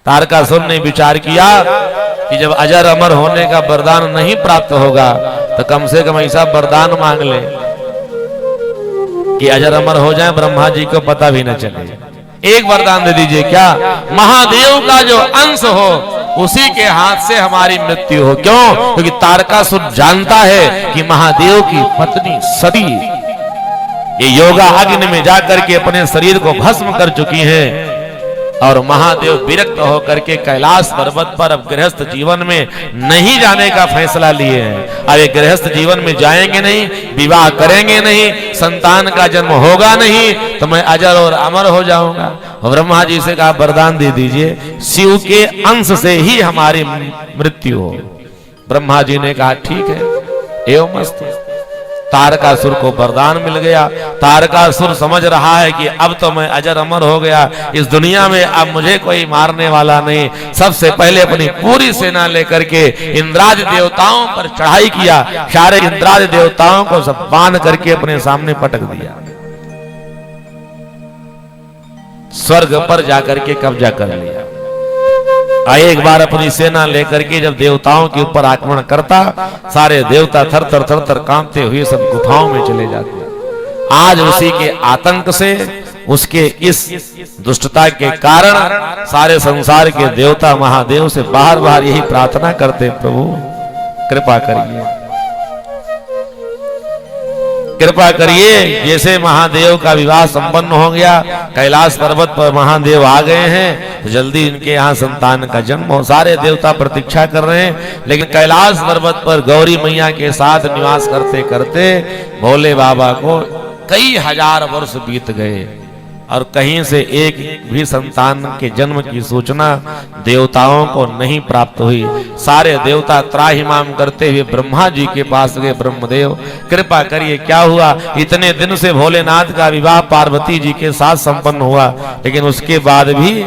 तारकासुर ने विचार किया कि जब अजर अमर होने का वरदान नहीं प्राप्त होगा तो कम से कम ऐसा वरदान मांग ले कि अजर अमर हो जाए, ब्रह्मा जी को पता भी न चले। एक वरदान दे दीजिए, क्या? महादेव का जो अंश हो उसी के हाथ से हमारी मृत्यु हो। क्यों? क्योंकि तारकासुर जानता है कि महादेव की पत्नी सती ये योगा अग्नि में जाकर के अपने शरीर को भस्म कर चुकी हैं और महादेव विरक्त होकर के कैलाश पर्वत पर अब गृहस्थ जीवन में नहीं जाने का फैसला लिए हैं। अब ये गृहस्थ जीवन में जाएंगे नहीं, विवाह करेंगे नहीं, संतान का जन्म होगा नहीं, तो मैं अजर और अमर हो जाऊंगा। और ब्रह्मा जी से कहा वरदान दे दीजिए, शिव के अंश से ही हमारी मृत्यु हो। ब्रह्मा जी ने कहा ठीक है, एवं मस्त। तारकासुर को वरदान मिल गया। तारकासुर समझ रहा है कि अब तो मैं अजर अमर हो गया, इस दुनिया में अब मुझे कोई मारने वाला नहीं। सबसे पहले अपनी पूरी सेना लेकर के इंद्रादि देवताओं पर चढ़ाई किया, सारे इंद्रादि देवताओं को सब बांध करके अपने सामने पटक दिया, स्वर्ग पर जाकर के कब्जा कर लिया। एक बार अपनी सेना लेकर के जब देवताओं के ऊपर आक्रमण करता, सारे देवता थर थर थर थर कांपते हुए सब गुफाओं में चले जाते। आज उसी के आतंक से, उसके इस दुष्टता के कारण सारे संसार के देवता महादेव से बाहर बाहर यही प्रार्थना करते, प्रभु कृपा करिए, कृपा करिए। जैसे महादेव का विवाह संपन्न हो गया, कैलाश पर्वत पर महादेव आ गए हैं, तो जल्दी इनके यहाँ संतान का जन्म हो। सारे देवता प्रतीक्षा कर रहे हैं, लेकिन कैलाश पर्वत पर गौरी मैया के साथ निवास करते करते भोले बाबा को कई हजार वर्ष बीत गए और कहीं से एक भी संतान के जन्म की सूचना देवताओं को नहीं प्राप्त हुई। सारे देवता त्राहिमाम करते हुए ब्रह्मा जी के पास गए, ब्रह्मदेव कृपा करिए, क्या हुआ? इतने दिन से भोलेनाथ का विवाह पार्वती जी के साथ संपन्न हुआ, लेकिन उसके बाद भी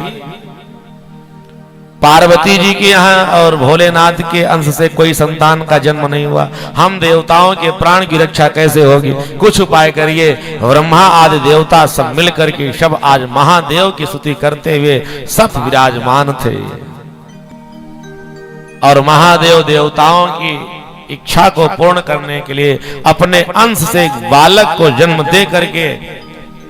पार्वती जी के यहाँ और भोलेनाथ के अंश से कोई संतान का जन्म नहीं हुआ। हम देवताओं के प्राण की रक्षा कैसे होगी? कुछ उपाय करिए। ब्रह्मा आदि देवता सब मिलकर के सब आज महादेव की स्तुति करते हुए सब विराजमान थे और महादेव देवताओं की इच्छा को पूर्ण करने के लिए अपने अंश से एक बालक को जन्म दे करके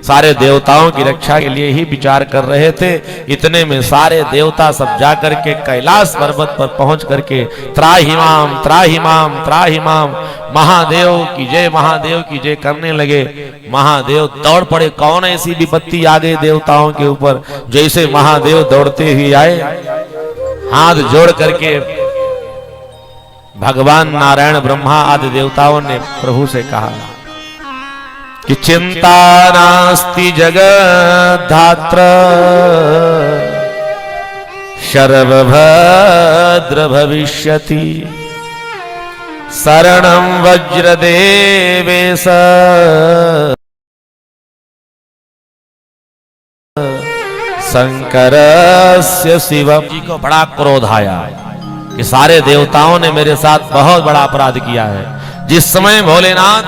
सारे देवताओं की रक्षा के लिए ही विचार कर रहे थे। इतने में सारे देवता सब जाकर के कैलाश पर्वत पर पहुंच करके त्राहिमाम त्राहिमाम त्राहिमाम महादेव की जय, महादेव की जय करने लगे। महादेव दौड़ पड़े। कौन ऐसी विपत्ति आ गई देवताओं के ऊपर? जैसे महादेव दौड़ते हुए आए, हाथ जोड़ करके भगवान नारायण ब्रह्मा आदि देवताओं ने प्रभु से कहा कि चिंता नास्ति जगद्धात्र शर्वभद्र भविष्यति शरणं वज्रदेवेश शंकरस्य शिवम। जी को बड़ा क्रोध आया कि सारे देवताओं ने मेरे साथ बहुत बड़ा अपराध किया है। जिस समय भोलेनाथ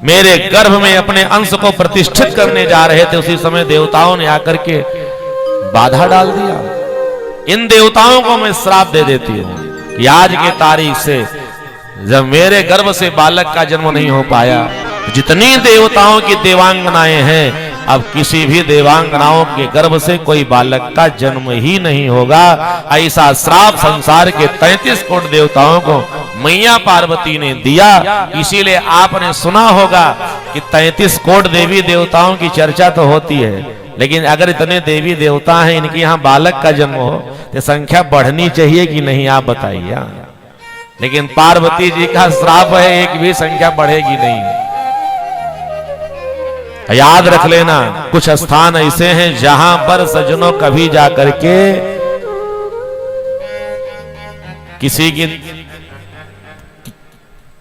मेरे गर्भ में अपने अंश को प्रतिष्ठित करने जा रहे थे, उसी समय देवताओं ने आकर के बाधा डाल दिया। इन देवताओं को मैं श्राप दे देती हूं कि आज के तारीख से जब मेरे गर्भ से बालक का जन्म नहीं हो पाया, जितनी देवताओं की देवांगनाएं हैं, अब किसी भी देवांगनाओं के गर्भ से कोई बालक का जन्म ही नहीं होगा। ऐसा श्राप संसार के 33 कोटि देवताओं को मैया पार्वती ने दिया। इसीलिए आपने सुना होगा कि 33 कोटि देवी देवताओं की चर्चा तो होती है, लेकिन अगर इतने देवी देवता हैं, इनके यहाँ बालक का जन्म हो तो संख्या बढ़नी चाहिए कि नहीं, आप बताइए। लेकिन पार्वती जी का श्राप है, एक भी संख्या बढ़ेगी नहीं। याद रख लेना, कुछ स्थान ऐसे हैं जहां पर सज्जनों कभी जाकर के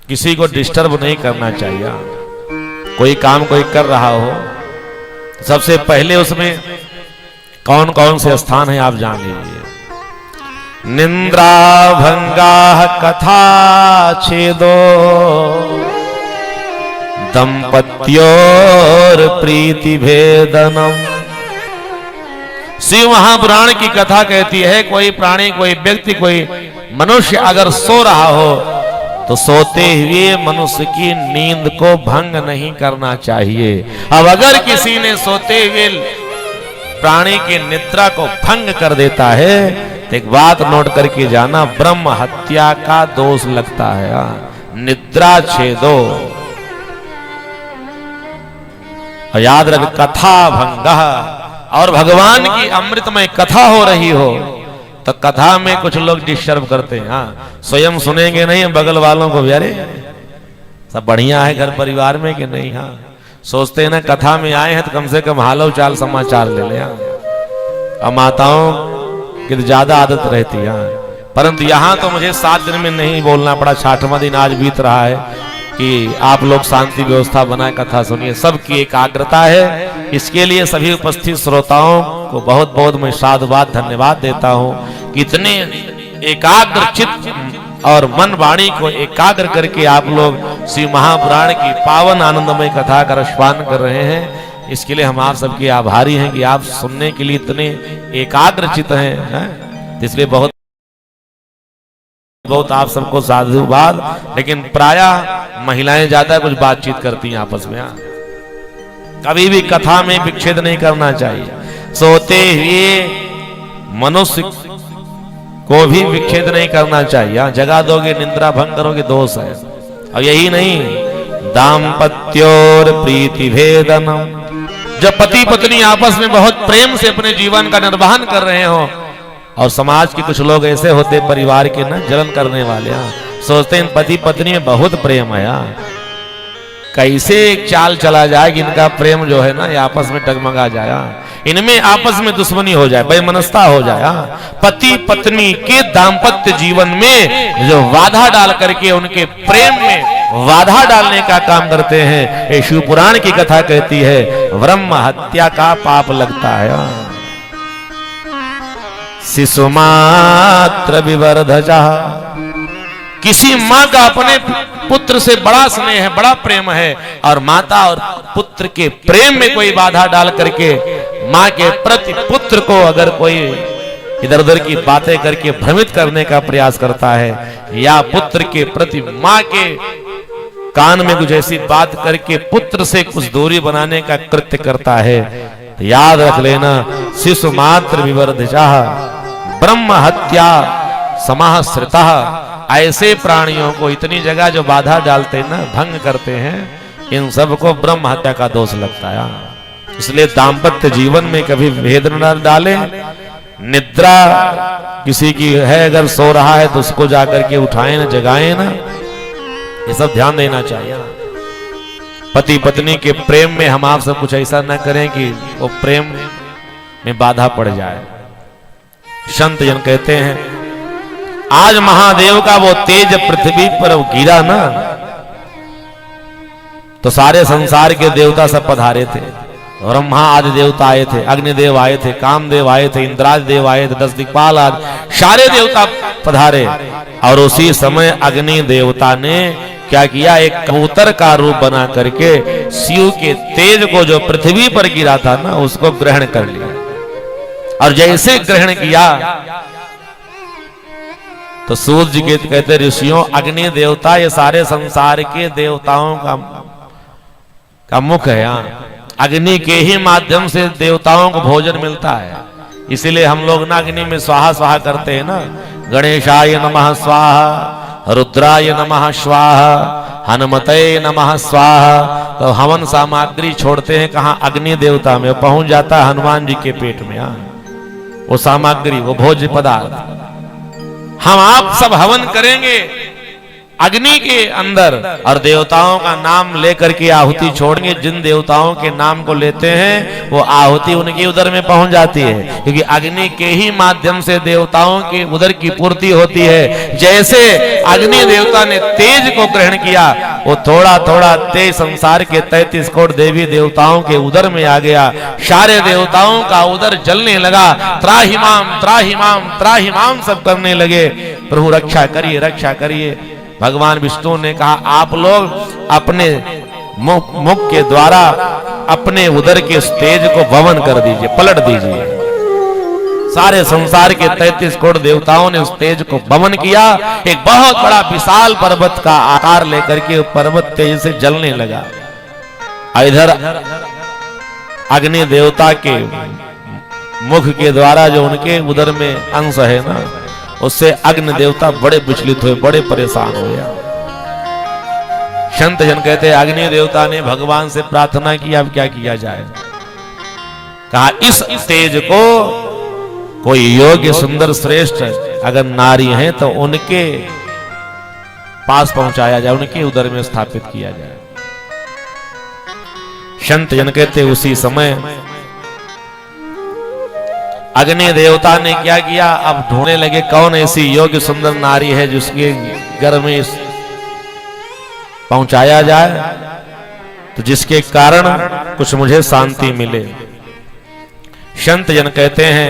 किसी को डिस्टर्ब नहीं करना चाहिए। कोई काम कोई कर रहा हो, सबसे पहले उसमें कौन कौन से स्थान है आप जान लीजिए। निंद्रा भंगा कथा छेदो दंपत्योर प्रीति भेदनम शिव महापुराण की कथा कहती है कोई प्राणी, कोई व्यक्ति, कोई मनुष्य अगर सो रहा हो तो सोते हुए मनुष्य की नींद को भंग नहीं करना चाहिए। अब अगर किसी ने सोते हुए प्राणी की निद्रा को भंग कर देता है तो एक बात नोट करके जाना, ब्रह्म हत्या का दोष लगता है। निद्रा छेदो, याद रख, कथा भंग। और भगवान की अमृतमय कथा हो रही हो तो कथा में कुछ लोग डिस्टर्ब करते हैं। हाँ, स्वयं सुनेंगे नहीं, बगल वालों को भी अरे सब बढ़िया है घर परिवार में कि नहीं। हाँ, सोचते हैं ना कथा में आए हैं तो कम से कम हालो चाल समाचार ले ले। और माताओं की तो ज्यादा आदत रहती है, परंतु यहाँ तो मुझे 7 दिन में नहीं बोलना पड़ा। 6वां दिन आज बीत रहा है कि आप लोग शांति व्यवस्था बनाए कथा सुनिए। सबकी एकाग्रता है, इसके लिए सभी उपस्थित श्रोताओं को बहुत बहुत मैं साधुवाद धन्यवाद देता हूँ। कितने एकाग्र चित्त और मन वाणी को एकाग्र करके आप लोग श्री महापुराण की पावन आनंदमय कथा का रसपान कर रहे हैं। इसके लिए हम आप सबके आभारी हैं कि आप सुनने के लिए इतने एकाग्र चित्त हैं। इसलिए बहुत बहुत आप सबको साधुवाद। लेकिन प्रायः महिलाएं ज्यादा कुछ बातचीत करती हैं आपस में। कभी भी कथा में विच्छेद नहीं करना चाहिए। सोते हुए मनुष्य को भी विच्छेद नहीं करना चाहिए। जगा दोगे, निंद्रा भंग करोगे, दोष है। और यही नहीं, दाम्पत्योर प्रीति भेदनम, जब पति पत्नी आपस में बहुत प्रेम से अपने जीवन का निर्वहन कर रहे हो। और समाज के कुछ लोग ऐसे होते परिवार के ना जलन करने वाले, सोचते हैं पति पत्नी में बहुत प्रेम है, कैसे एक चाल चला जाए कि इनका प्रेम जो है ना ये आपस में डगमगा जाए, इनमें आपस में दुश्मनी हो जाए, बेमनस्ता हो जाए। पति पत्नी के दाम्पत्य जीवन में जो बाधा डाल करके उनके प्रेम में बाधा डालने का काम करते हैं, ये शिव पुराण की कथा कहती है ब्रह्म हत्या का पाप लगता है। शिशु मात्र विवर्धजा, किसी माँ का अपने पुत्र से बड़ा स्नेह है, बड़ा प्रेम है, और माता और पुत्र के प्रेम में कोई बाधा डाल करके माँ के प्रति पुत्र को अगर कोई इधर उधर की बातें करके भ्रमित करने का प्रयास करता है, या पुत्र के प्रति माँ के कान में कुछ ऐसी बात करके पुत्र से कुछ दूरी बनाने का कृत्य करता है, तो याद रख लेना, शिशु मात्र विवर्धजा ब्रह्म हत्या समाश्रिता। ऐसे प्राणियों को इतनी जगह जो बाधा डालते हैं ना, भंग करते हैं, इन सबको ब्रह्म हत्या का दोष लगता है। इसलिए दाम्पत्य जीवन में कभी भेद न डाले। निद्रा किसी की है, अगर सो रहा है तो उसको जाकर के उठाए ना, जगाए ना, ये सब ध्यान देना चाहिए। पति पत्नी के प्रेम में हम आप सब कुछ ऐसा न करें कि वो प्रेम में बाधा पड़ जाए। संत जन कहते हैं आज महादेव का वो तेज पृथ्वी पर गिरा ना, तो सारे संसार के देवता सब पधारे थे। ब्रह्मा आदि देवता आए थे, अग्निदेव आए थे, कामदेव आए थे, इंद्रादि देव आए थे, 10 दिक्पाल आदि सारे देवता पधारे। और उसी समय अग्नि देवता ने क्या किया, एक कबूतर का रूप बना करके शिव के तेज को जो पृथ्वी पर गिरा था ना, उसको ग्रहण कर लिया। और जैसे ग्रहण किया तो सूर्य जी के कहते ऋषियों, अग्नि देवता ये सारे संसार के देवताओं का मुख है। अग्नि के ही माध्यम से देवताओं को भोजन मिलता है। इसीलिए हम लोग ना अग्नि में स्वाहा स्वाहा करते हैं ना, गणेशाय नमः स्वाहा, रुद्राय नमः स्वाहा, हनुमते नमः स्वाहा। तो हवन सामग्री छोड़ते हैं कहाँ, अग्नि देवता में, पहुंच जाता है हनुमान जी के पेट में। वो सामग्री, वो भोज्य पदार्थ हम आप सब हवन करेंगे अग्नि के अंदर, और देवताओं का नाम लेकर के आहुति छोड़ेंगे। जिन देवताओं के नाम को लेते हैं वो आहुति उनके उदर में पहुंच जाती है, क्योंकि अग्नि के ही माध्यम से देवताओं के उदर की पूर्ति होती है। जैसे अग्नि देवता ने तेज को ग्रहण किया, वो थोड़ा थोड़ा तेज संसार के 33 करोड़ देवी देवताओं के उदर में आ गया। सारे देवताओं का उदर जलने लगा, त्राहिमाम त्राहिमाम त्राहिमाम सब करने लगे, प्रभु रक्षा करिए रक्षा करिए। भगवान विष्णु ने कहा आप लोग अपने मुख के द्वारा अपने उदर के तेज को भवन कर दीजिए, पलट दीजिए। सारे संसार के 33 करोड़ देवताओं ने उस तेज को वमन किया। एक बहुत बड़ा विशाल पर्वत का आकार लेकर के पर्वत तेज से जलने लगा। इधर अग्नि देवता के मुख के द्वारा जो उनके उदर में अंश है ना, उससे अग्नि देवता बड़े विचलित हुए, बड़े परेशान हुए। संत जन कहते हैं अग्नि देवता ने भगवान से प्रार्थना की, अब क्या किया जाए। कहा इस तेज को कोई योग्य सुंदर श्रेष्ठ अगर नारी है तो उनके पास पहुंचाया जाए, उनके उदर में स्थापित किया जाए। संत जन कहते उसी समय अग्नि देवता ने क्या किया, अब ढूंढने लगे कौन ऐसी योग्य सुंदर नारी है जिसके गर्भ में पहुंचाया जाए, तो जिसके कारण कुछ मुझे शांति मिले। संत जन कहते हैं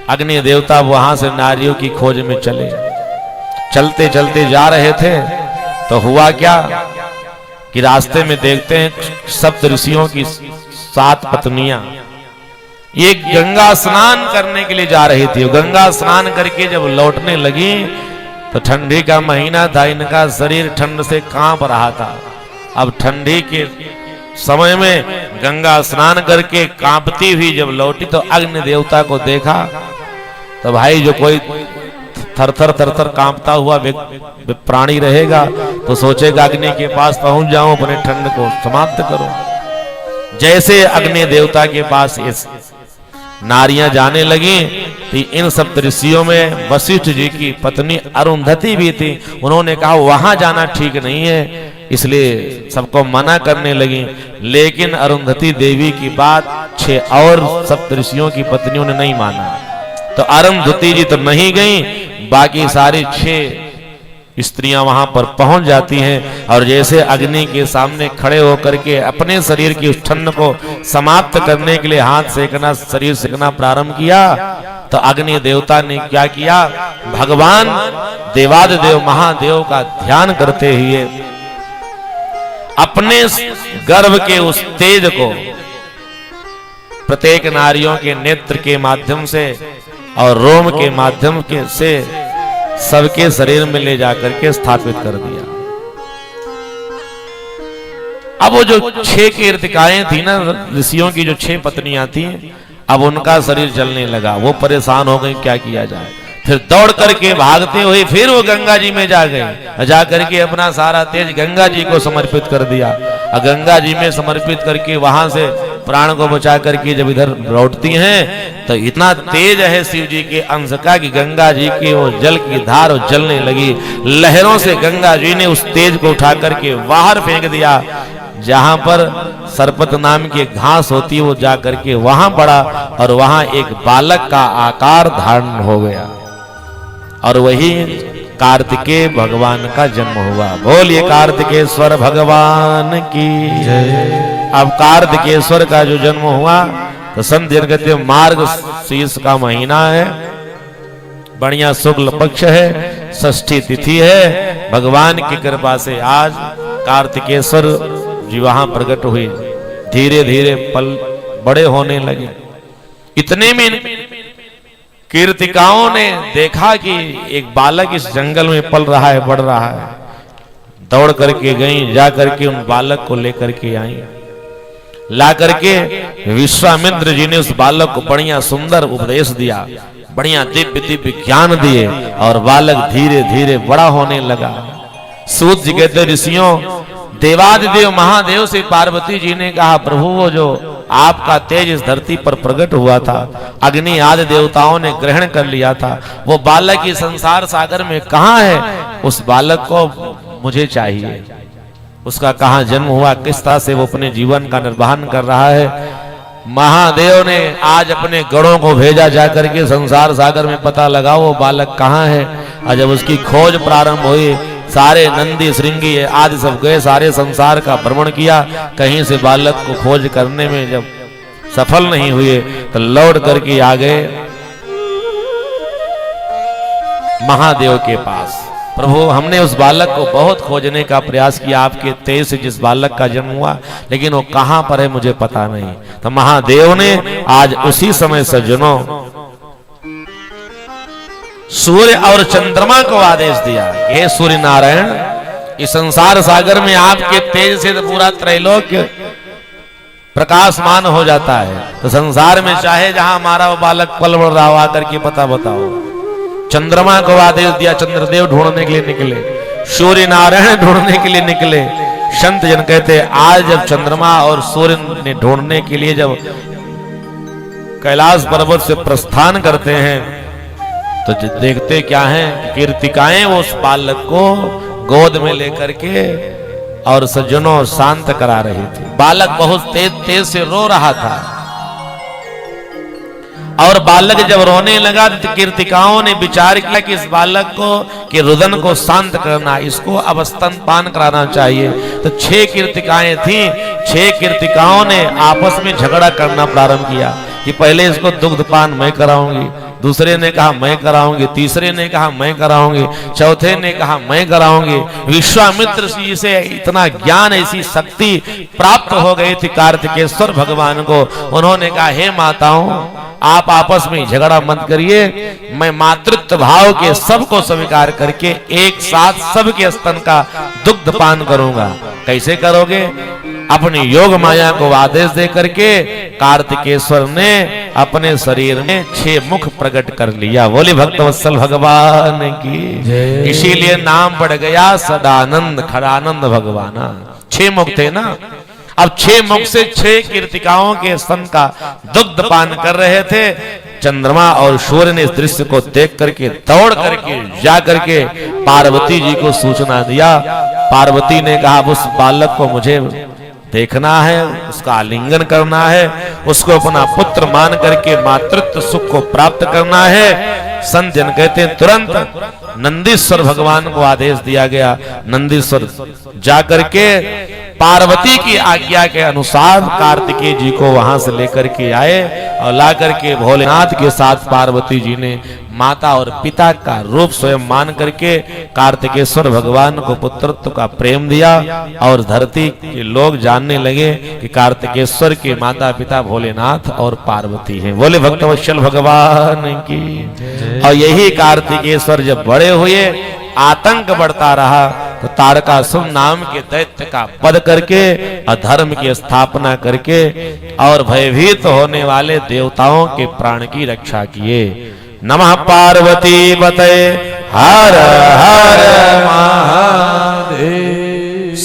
अग्नि देवता वहां से नारियों की खोज में चले। चलते चलते जा रहे थे तो हुआ क्या कि रास्ते में देखते हैं सप्त ऋषियों की 7 पत्नियां ये गंगा स्नान करने के लिए जा रही थी। गंगा स्नान करके जब लौटने लगी तो ठंडी का महीना था, इनका शरीर ठंड से कांप रहा था। अब ठंडी के समय में गंगा स्नान करके कांपती हुई जब लौटी तो अग्नि देवता को देखा तो भाई जो कोई थरथर थरथर कांपता हुआ प्राणी रहेगा तो सोचेगा अग्नि के पास पहुंच जाऊं, अपने ठंड को समाप्त करूं। जैसे अग्नि देवता के पास इस नारियां जाने लगी तो इन सप्त ऋषियों में वशिष्ठ जी की पत्नी अरुंधति भी थी। उन्होंने कहा वहां जाना ठीक नहीं है, इसलिए सबको मना करने लगी। लेकिन अरुंधति देवी की बात 6 और सप्त ऋषियों की पत्नियों ने नहीं माना। तो अरुंधति जी तो नहीं गई, बाकी सारी 6 स्त्रियां वहां पर पहुंच जाती हैं और जैसे अग्नि के सामने खड़े होकर के अपने शरीर की उस ठंड को समाप्त करने के लिए हाथ सेकना, शरीर सेकना प्रारंभ किया तो अग्नि देवता ने क्या किया, भगवान देवादिदेव महादेव का ध्यान करते हुए अपने गर्भ के उस तेज को प्रत्येक नारियों के नेत्र के माध्यम से और रोम के माध्यम के से सबके शरीर में ले जाकर के स्थापित कर दिया। अब वो जो 6 कीर्तिकाएं थी ना ऋषियों की, जो 6 पत्नियां थी, अब उनका शरीर जलने लगा। वो परेशान हो गई, क्या किया जाए। फिर दौड़ करके भागते हुए फिर वो गंगा जी में जा गए, जा करके अपना सारा तेज गंगा जी को समर्पित कर दिया। और गंगा जी में समर्पित करके वहां से प्राण को बचा करके जब इधर लौटती हैं तो इतना तेज है शिव जी के अंश का कि गंगा जी की वो जल की धार जलने लगी। लहरों से गंगा जी ने उस तेज को उठा करके बाहर फेंक दिया। जहां पर सरपत नाम की घास होती है वो जा करके वहां पड़ा और वहां एक बालक का आकार धारण हो गया और वही कार्तिकेय भगवान का जन्म हुआ। बोलिए कार्तिकेश्वर भगवान की जय। अब कार्तिकेश्वर का जो जन्म हुआ तो संत जन कहते हैं मार्ग शीर्ष का महीना है, बढ़िया शुक्ल पक्ष है, षष्ठी तिथि है। भगवान की कृपा से आज कार्तिकेश्वर जी वहां प्रकट हुए। धीरे धीरे पल बड़े होने लगे। इतने में कीर्तिकाओं ने देखा कि एक बालक इस जंगल में पल रहा है, बढ़ रहा है। दौड़ करके गई, जा करके उन बालक को लेकर के आई। ला करके विश्वामित्र जी ने उस बालक को बढ़िया सुंदर उपदेश दिया, बढ़िया दिव्य दिव्य ज्ञान दिए और बालक धीरे धीरे बड़ा होने लगा। सूत जी कहते ऋषियों देवादिदेव महादेव से पार्वती जी ने कहा प्रभु वो जो आपका तेज इस धरती पर प्रकट हुआ था, अग्नि आदि देवताओं ने ग्रहण कर लिया था, वो बालक इस संसार सागर में कहाँ है? उस बालक को मुझे चाहिए। उसका कहाँ जन्म हुआ, किस तरह से वो अपने जीवन का निर्वहन कर रहा है। महादेव ने आज अपने गणों को भेजा जाकर के संसार सागर में पता लगाओ वो बालक कहाँ है। और जब उसकी खोज प्रारंभ हुई, सारे नंदी श्रृंगी आदि सब गए, सारे संसार का भ्रमण किया, कहीं से बालक को खोज करने में जब सफल नहीं हुए तो लौट करके आ गए महादेव के पास। प्रभु हमने उस बालक को बहुत खोजने का प्रयास किया, आपके तेज से जिस बालक का जन्म हुआ, लेकिन वो कहां पर है मुझे पता नहीं। तो महादेव ने आज उसी समय सज्जनों सूर्य और चंद्रमा को आदेश दिया, हे सूर्य नारायण, इस संसार सागर में आपके तेज से तो पूरा त्रैलोक्य प्रकाशमान हो जाता है, तो संसार में चाहे जहां हमारा वो बालक पल बढ़ रहा हो आकर के पता बताओ। चंद्रमा को आदेश दिया, चंद्रदेव ढूंढने के लिए निकले, सूर्य नारायण ढूंढने के लिए निकले। संत जन कहते आज जब चंद्रमा और सूर्य ने ढूंढने के लिए जब कैलाश पर्वत से प्रस्थान करते हैं तो देखते क्या है, कीर्तिकाएं वो उस बालक को गोद में लेकर के और सज्जनों शांत करा रही थी। बालक बहुत तेज तेज से रो रहा था और बालक जब रोने लगा तो कीर्तिकाओं ने विचार किया कि इस बालक को कि रुदन को शांत करना, इसको अब स्तनपान कराना चाहिए। तो 6 कीर्तिकाएं थी, 6 कीर्तिकाओं ने आपस में झगड़ा करना प्रारंभ किया कि पहले इसको दुग्धपान मैं कराऊंगी, दूसरे ने कहा मैं कराऊंगी, तीसरे ने कहा मैं कराऊंगी, चौथे ने कहा मैं कराऊंगी। विश्वामित्र जी से इतना ज्ञान, ऐसी शक्ति प्राप्त हो गई थी कार्तिकेश्वर भगवान को। उन्होंने कहा हे माताओं, आप आपस में झगड़ा मत करिए, मैं मातृत्व भाव के सबको स्वीकार करके एक साथ सबके स्तन का दुग्ध पान करूंगा। कैसे करोगे? अपनी योग माया को आदेश दे करके कार्तिकेश्वर ने अपने शरीर में 6 मुख प्रकट कर लिया। बोले भक्तवत्सल भगवान की, इसीलिए नाम पड़ गया सदानंद खड़ानंद भगवाना। 6 मुख थे ना, अब 6 मुख से 6 कीर्तिकाओं के स्तन का दुग्ध पान कर रहे थे। चंद्रमा और सूर्य ने इस दृश्य को देख करके दौड़ करके जा करके पार्वती जी को सूचना दिया। पार्वती ने कहा उस बालक को मुझे देखना है, उसका आलिंगन करना है, उसको अपना पुत्र मान करके मातृत्व सुख को प्राप्त करना है। संत जन कहते हैं तुरंत नंदीश्वर भगवान को आदेश दिया गया। नंदीश्वर जाकर के पार्वती की आज्ञा के अनुसार कार्तिकेय जी को वहां से लेकर के आए और ला करके भोलेनाथ के साथ पार्वती जी ने माता और पिता का रूप स्वयं मान करके कार्तिकेश्वर भगवान को पुत्रत्व का प्रेम दिया और धरती के लोग जानने लगे कि कार्तिकेश्वर के माता पिता भोलेनाथ और पार्वती हैं। बोले भक्तवत्सल भगवान की। और यही कार्तिकेश्वर जब बड़े हुए, आतंक बढ़ता रहा, तो तारकासुर नाम के दैत्य का वध करके अधर्म की स्थापना करके और भयभीत होने वाले देवताओं के प्राण की रक्षा किए। नमः पार्वती पतये हर हर महादेव।